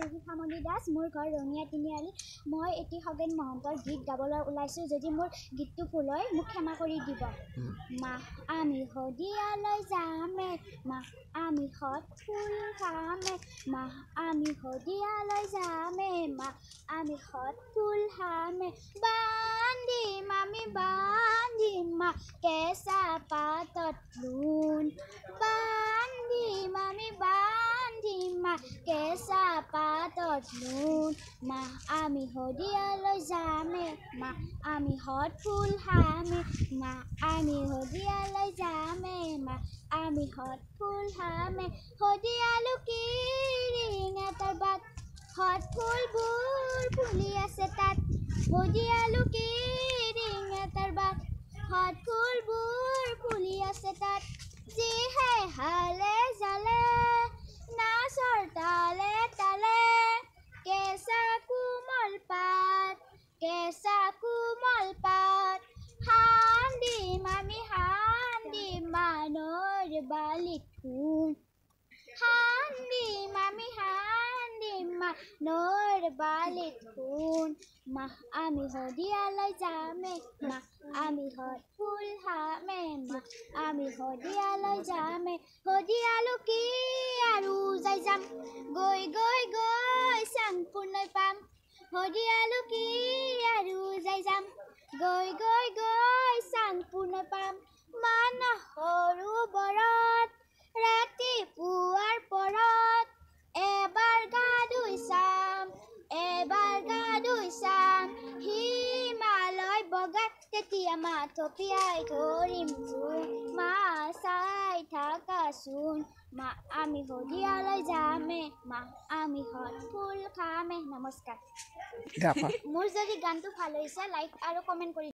শিখামণি দাস মোৰ ঘৰ ৰঙিয়া তিনিআলি মই এটি খগেন মহন্তৰ গীত গাবলৈ ওলাইছোঁ যদি মোৰ গীতটো ভুল হয় মোক ক্ষমা কৰি দিব মা আমি শদিয়ালৈ যামে মা আমি সৎ ফুল খামে মা আমি শদিয়ালৈ যামে মা আমি সৎ ফুল খামে বান্ধিম আমি বান্ধিম মা কেঁচা পাতত লোন বান্ধিম আমি বান্ধিম মা কেঁচা পাতত লোন মা আমি শদিয়ালৈ যামে মা আমি সৎ ফুল খামে মা আমি শদিয়ালৈ যামে মা আমি সৎ ফুল খামে শদিয়ালো কি ৰিং এটাৰ বাট সৎ ফুলবোৰ ফুলি আছে তাত শদিয়ালো কি ৰিং এটাৰ বাট সৎ ফুলবোৰ ফুলি আছে তাত যিহে হালে জালে নাচৰ তালে তালে কেঁচা কোমল পাত খান্দিম আমি খান্দিম মানৰ বালিত খুন খান্দিম আমি খান্দিম মানৰ বালিত খুন মা আমি শদিয়ালৈ যামে মা আমি সৎ ফুল খামে মা আমি শদিয়ালৈ যামে শদিয়ালো কি আৰু যাই যাম গৈ গৈ গৈ চাংপুৰ নৈ পাম শদিয়ালো কি আৰু যাই যাম গৈ গৈ গৈ চাংপুৰ নৈ পাম মানস সৰোবৰত ৰাতিপুৱাৰ পৰত এবাৰ গা ধুই চাম হিমালয় বগাই তেতিয়া মা থপিয়াই ধৰিম মা চাই থাকাচোন মা আমি শদিয়ালৈ যামে মা আমি সৎ ফুল খামে নমস্কাৰ মোৰ যদি গানটো ভাল হৈছে লাইক আৰু কমেণ্ট কৰি